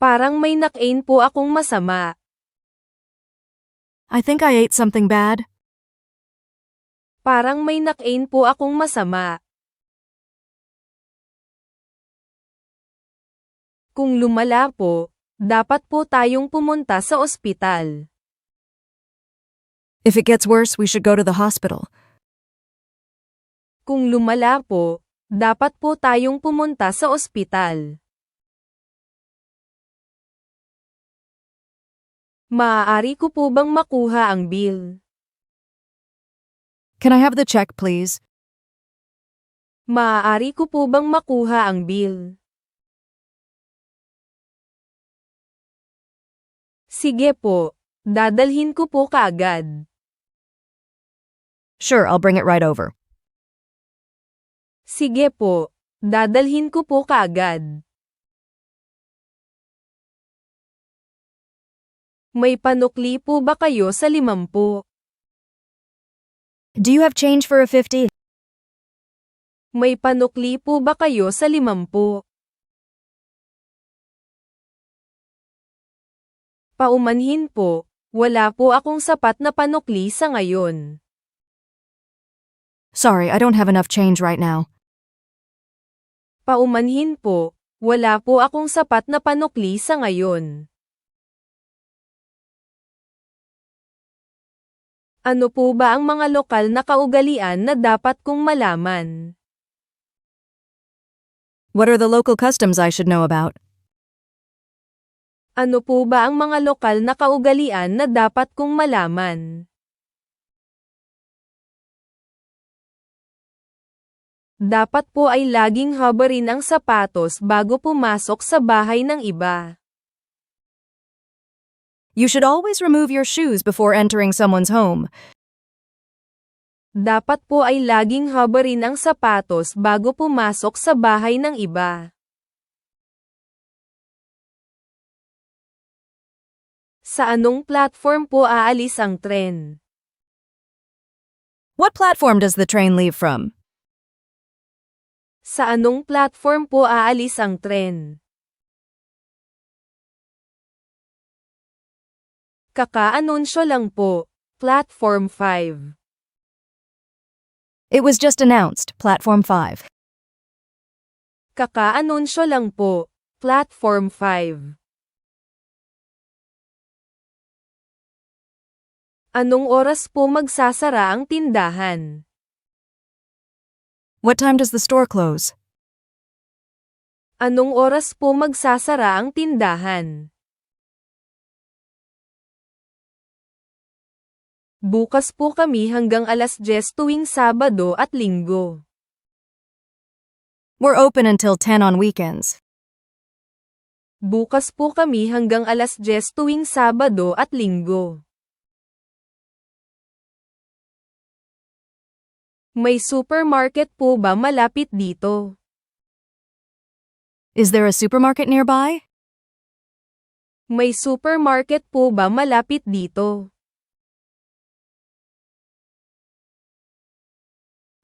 Parang may nakain po akong masama. I think I ate something bad. Parang may nakain po akong masama. Kung lumala po, dapat po tayong pumunta sa ospital. If it gets worse, we should go to the hospital. Kung lumala po, dapat po tayong pumunta sa ospital. Maaari ko po bang makuha ang bill? Can I have the check, please? Maaari ko po bang makuha ang bill? Sige po, dadalhin ko po kaagad. Sure, I'll bring it right over. Sige po, dadalhin ko po kaagad. May panukli po ba kayo sa 50? Do you have change for a 50? May panukli po ba kayo sa 50? Paumanhin po, wala po akong sapat na panukli sa ngayon. Sorry, I don't have enough change right now. Paumanhin po, wala po akong sapat na panukli sa ngayon. Ano po ba ang mga lokal na kaugalian na dapat kong malaman? What are the local customs I should know about? Ano po ba ang mga lokal na kaugalian na dapat kong malaman? Dapat po ay laging hubarin ang sapatos bago pumasok sa bahay ng iba. You should always remove your shoes before entering someone's home. Dapat po ay laging hubarin ang sapatos bago pumasok sa bahay ng iba. Sa anong platform po aalis ang tren? What platform does the train leave from? Sa anong platform po aalis ang tren? Kaka-anunsyo lang po, Platform 5. It was just announced, Platform 5. Kaka-anunsyo lang po, Platform 5. Anong oras po magsasara ang tindahan? What time does the store close? Anong oras po magsasara ang tindahan? Bukas po kami hanggang 10:00 tuwing Sabado at Linggo. We're open until 10 on weekends. Bukas po kami hanggang 10:00 tuwing Sabado at Linggo. May supermarket po ba malapit dito? Is there a supermarket nearby? May supermarket po ba malapit dito?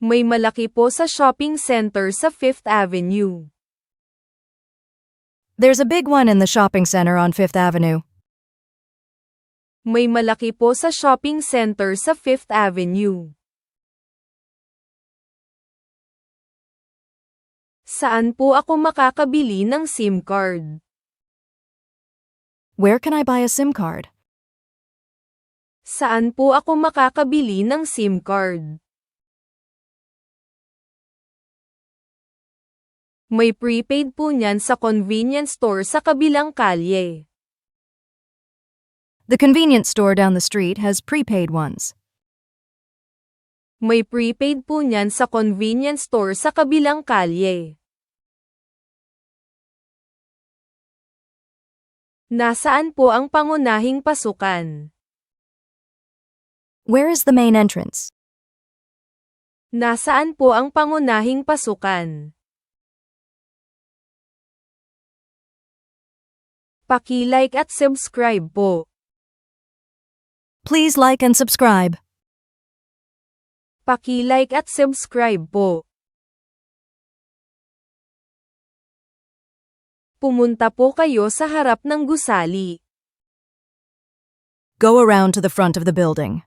May malaki po sa shopping center sa 5th Avenue. There's a big one in the shopping center on 5th Avenue. May malaki po sa shopping center sa 5th Avenue. Saan po ako makakabili ng SIM card? Where can I buy a SIM card? Saan po ako makakabili ng SIM card? May prepaid po niyan sa convenience store sa kabilang kalye. The convenience store down the street has prepaid ones. May prepaid po niyan sa convenience store sa kabilang kalye. Nasaan po ang pangunahing pasukan? Where is the main entrance? Nasaan po ang pangunahing pasukan? Paki-like at subscribe po. Please like and subscribe. Paki-like at subscribe po. Pumunta po kayo sa harap ng gusali. Go around to the front of the building.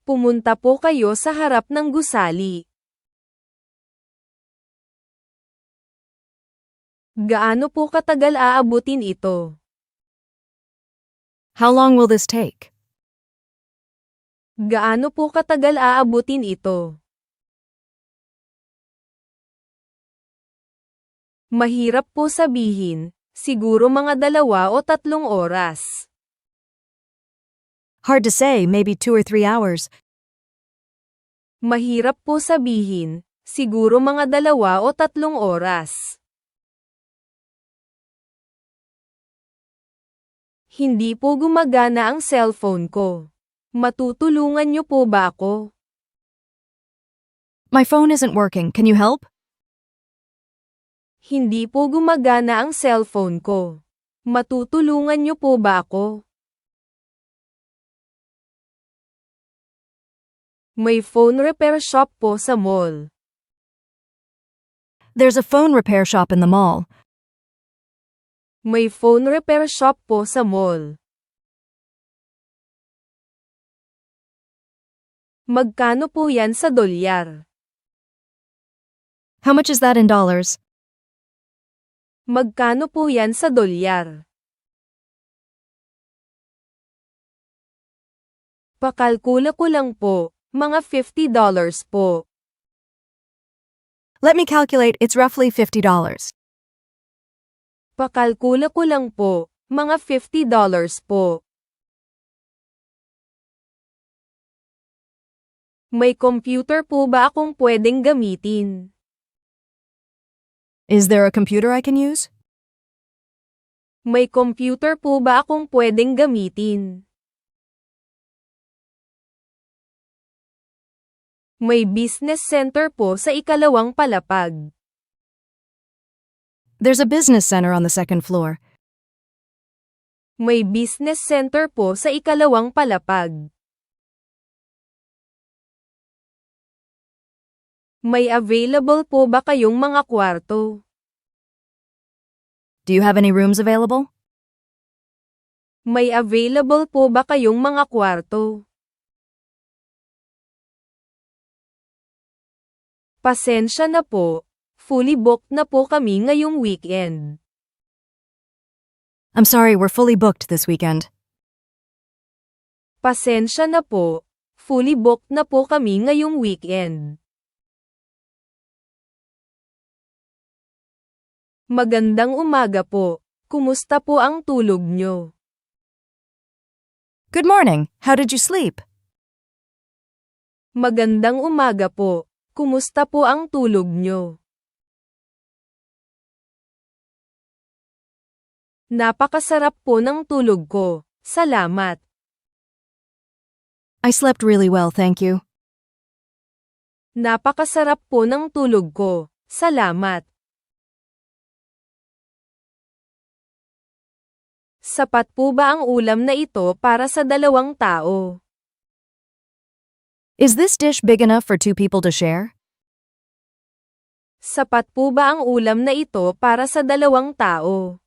Pumunta po kayo sa harap ng gusali. Gaano po katagal aabutin ito? How long will this take? Gaano po katagal aabutin ito? Mahirap po sabihin, siguro mga 2 o 3 oras. Hard to say, maybe 2 or 3 hours. Mahirap po sabihin, siguro mga 2 o 3 oras. Hindi po gumagana ang cellphone ko. Matutulungan niyo po ba ako? My phone isn't working, can you help? Hindi po gumagana ang cellphone ko. Matutulungan niyo po ba ako? May phone repair shop po sa mall. There's a phone repair shop in the mall. May phone repair shop po sa mall. Magkano po yan sa dolyar? How much is that in dollars? Magkano po yan sa dolyar? Pakalkula ko lang po, mga $50 po. Let me calculate, it's roughly $50. Pakalkula ko lang po, mga $50 po. May computer po ba akong pwedeng gamitin? Is there a computer I can use? May computer po ba akong pwedeng gamitin? May business center po sa ikalawang palapag. There's a business center on the second floor. May business center po sa ikalawang palapag. May available po ba kayong mga kwarto? Do you have any rooms available? May available po ba kayong mga kwarto? Pasensya na po, fully booked na po kami ngayong weekend. I'm sorry, we're fully booked this weekend. Pasensya na po, fully booked na po kami ngayong weekend. Magandang umaga po. Kumusta po ang tulog nyo? Good morning, how did you sleep? Magandang umaga po. Kumusta po ang tulog nyo? Napakasarap po ng tulog ko. Salamat. I slept really well, thank you. Napakasarap po ng tulog ko. Salamat. Sapat po ba ang ulam na ito para sa 2 tao? Is this dish big enough for 2 people to share? Sapat po ba ang ulam na ito para sa 2 tao?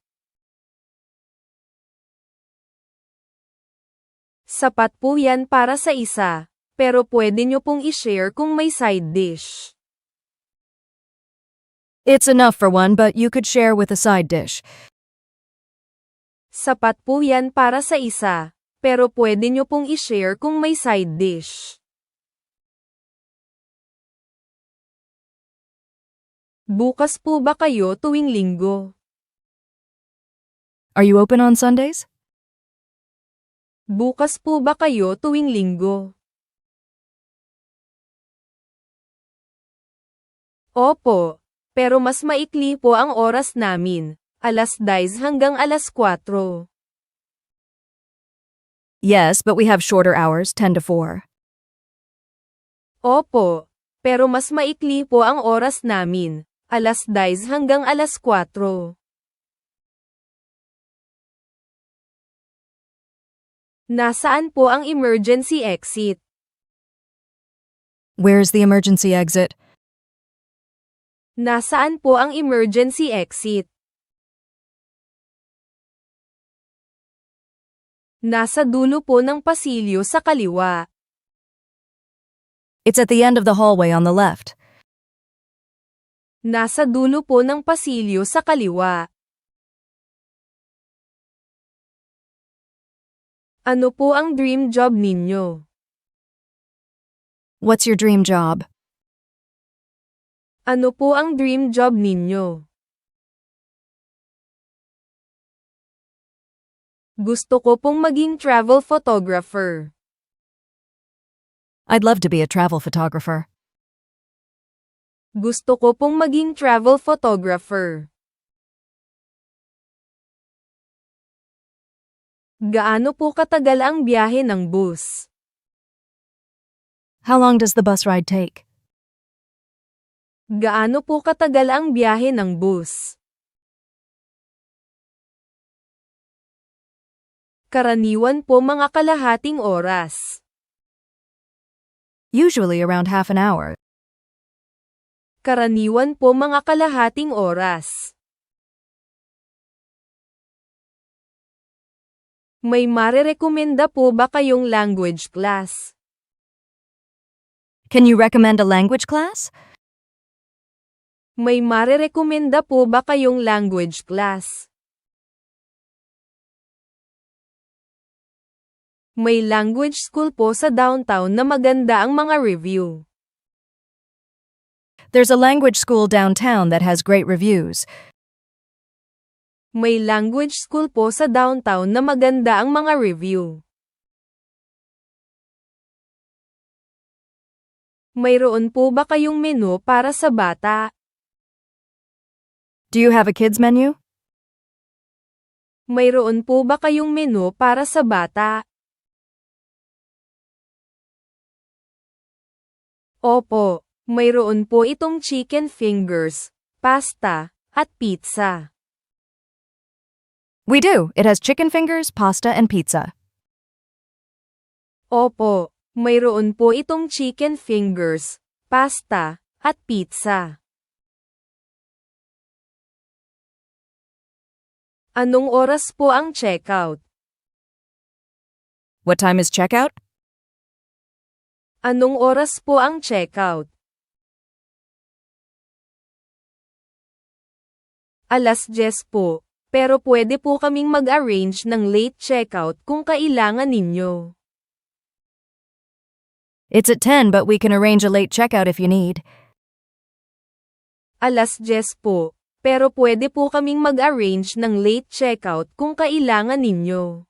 Sapat po yan para sa isa, pero pwede nyo pong i-share kung may side dish. It's enough for one, but you could share with a side dish. Sapat po yan para sa isa, pero pwede nyo pong i-share kung may side dish. Bukas po ba kayo tuwing Linggo? Are you open on Sundays? Bukas po ba kayo tuwing Linggo? Opo, pero mas maikli po ang oras namin, 10:00 hanggang 4:00. Yes, but we have shorter hours, 10 to 4. Opo, pero mas maikli po ang oras namin, 10:00 hanggang 4:00. Nasaan po ang emergency exit? Where's the emergency exit? Nasaan po ang emergency exit? Nasa dulo po ng pasilyo sa kaliwa. It's at the end of the hallway on the left. Nasa dulo po ng pasilyo sa kaliwa. Ano po ang dream job ninyo? What's your dream job? Ano po ang dream job ninyo? Gusto ko pong maging travel photographer. I'd love to be a travel photographer. Gusto ko pong maging travel photographer. Gaano po katagal ang biyahe ng bus? How long does the bus ride take? Gaano po katagal ang biyahe ng bus? Karaniwan po mga kalahating oras. Usually around half an hour. Karaniwan po mga kalahating oras. May marerekomenda po ba kayong language class? Can you recommend a language class? May marerekomenda po ba kayong language class? May language school po sa downtown na maganda ang mga review. There's a language school downtown that has great reviews. May language school po sa downtown na maganda ang mga review. Mayroon po ba kayong menu para sa bata? Do you have a kids menu? Mayroon po ba kayong menu para sa bata? Opo, mayroon po itong chicken fingers, pasta, at pizza. We do. It has chicken fingers, pasta, and pizza. Opo, mayroon po itong chicken fingers, pasta, at pizza. Anong oras po ang checkout? What time is checkout? Anong oras po ang checkout? 10:00 po, pero pwede po kaming mag-arrange ng late checkout kung kailangan ninyo. It's at 10, but we can arrange a late checkout if you need. 10:00 po, pero pwede po kaming mag-arrange ng late checkout kung kailangan ninyo.